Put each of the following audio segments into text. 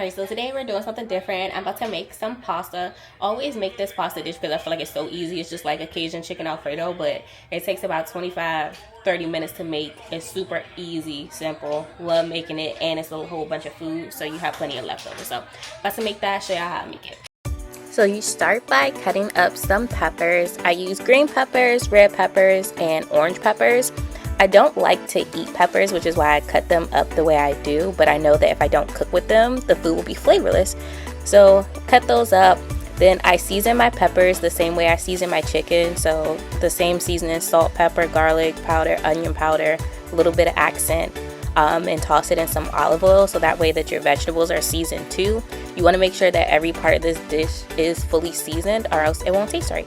Alright, so today we're doing something different. I'm about to make some pasta. Always make this pasta dish because I feel like it's so easy. It's just like a Cajun chicken Alfredo, but it takes about 25-30 minutes to make. It's super easy, simple. Love making it, and it's a whole bunch of food, so you have plenty of leftovers. So about to make that, show y'all how to make it. So you start by cutting up some peppers. I use green peppers, red peppers, and orange peppers. I don't like to eat peppers, which is why I cut them up the way I do, but I know that if I don't cook with them, the food will be flavorless. So cut those up. Then I season my peppers the same way I season my chicken. So the same seasoning: salt, pepper, garlic powder, onion powder, a little bit of accent, and toss it in some olive oil so that way that your vegetables are seasoned too. You want to make sure that every part of this dish is fully seasoned, or else it won't taste right.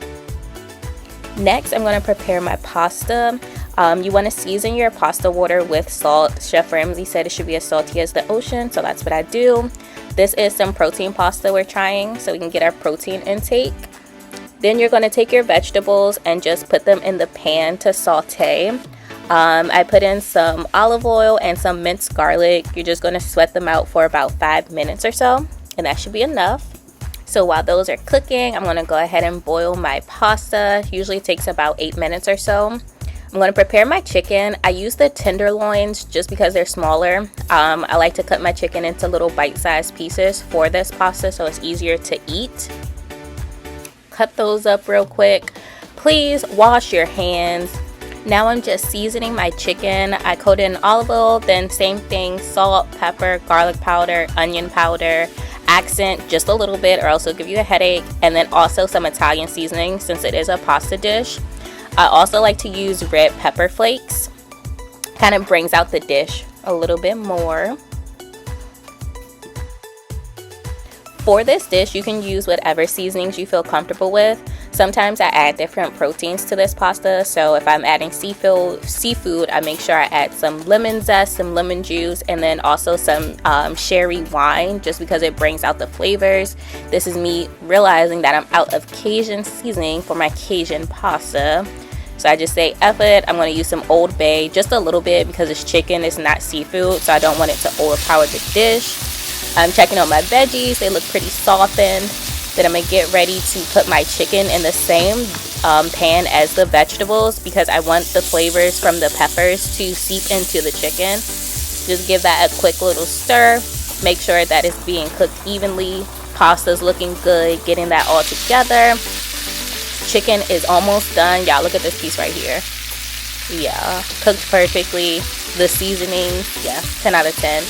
Next, I'm going to prepare my pasta. You want to season your pasta water with salt. Chef Ramsay said it should be as salty as the ocean, so that's what I do. This is some protein pasta we're trying, so we can get our protein intake. Then you're going to take your vegetables and just put them in the pan to saute. I put in some olive oil and some minced garlic. You're just going to sweat them out for about 5 minutes or so, and that should be enough. So while those are cooking, I'm going to go ahead and boil my pasta. Usually it takes about 8 minutes or so. I'm going to prepare my chicken. I use the tenderloins just because they're smaller. I like to cut my chicken into little bite-sized pieces for this pasta so it's easier to eat. Cut those up real quick. Please wash your hands. Now I'm just seasoning my chicken. I coat it in olive oil, then same thing: salt, pepper, garlic powder, onion powder, accent just a little bit or else it'll give you a headache, and then also some Italian seasoning since it is a pasta dish. I also like to use red pepper flakes. Kind of brings out the dish a little bit more. For this dish, you can use whatever seasonings you feel comfortable with. Sometimes I add different proteins to this pasta, so if I'm adding seafood, I make sure I add some lemon zest, some lemon juice, and then also some sherry wine, just because it brings out the flavors. This is me realizing that I'm out of Cajun seasoning for my Cajun pasta. So I just say, F it, I'm going to use some Old Bay, just a little bit because it's chicken, it's not seafood, so I don't want it to overpower the dish. I'm checking on my veggies, they look pretty softened. Then I'm going to get ready to put my chicken in the same pan as the vegetables because I want the flavors from the peppers to seep into the chicken. Just give that a quick little stir. Make sure that it's being cooked evenly. Pasta's looking good, getting that all together. Chicken is almost done. Y'all, look at this piece right here. Yeah, cooked perfectly. The seasoning, yeah, 10 out of 10.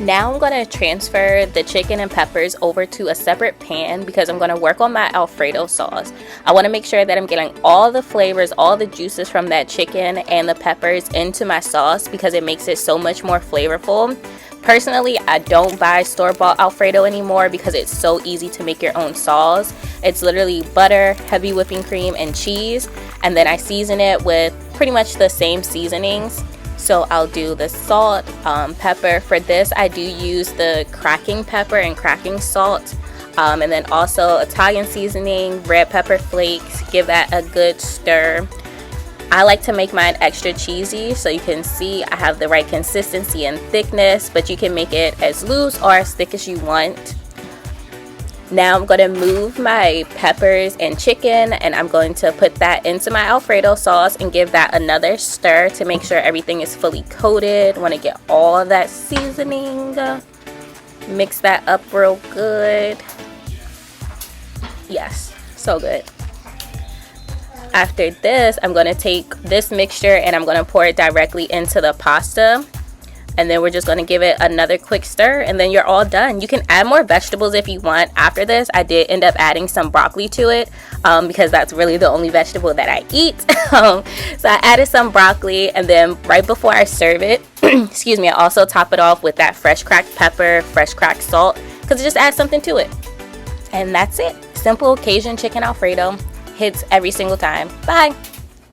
Now I'm going to transfer the chicken and peppers over to a separate pan because I'm going to work on my Alfredo sauce. I want to make sure that I'm getting all the flavors, all the juices from that chicken and the peppers into my sauce because it makes it so much more flavorful. Personally, I don't buy store-bought Alfredo anymore because it's so easy to make your own sauce. It's literally butter, heavy whipping cream, and cheese, and then I season it with pretty much the same seasonings. So I'll do the salt, pepper. For this, I do use the cracking pepper and cracking salt, and then also Italian seasoning, red pepper flakes. Give that a good stir. I like to make mine extra cheesy, so you can see I have the right consistency and thickness, but you can make it as loose or as thick as you want. Now I'm going to move my peppers and chicken, and I'm going to put that into my Alfredo sauce and give that another stir to make sure everything is fully coated. Want to get all of that seasoning. Mix that up real good. Yes, so good. After this, I'm going to take this mixture and I'm going to pour it directly into the pasta. And then we're just going to give it another quick stir, and then you're all done. You can add more vegetables if you want. After this, I did end up adding some broccoli to it because that's really the only vegetable that I eat. So I added some broccoli, and then right before I serve it, excuse me, I also top it off with that fresh cracked pepper, fresh cracked salt, because it just adds something to it. And that's it. Simple Cajun chicken Alfredo. Hits every single time. Bye.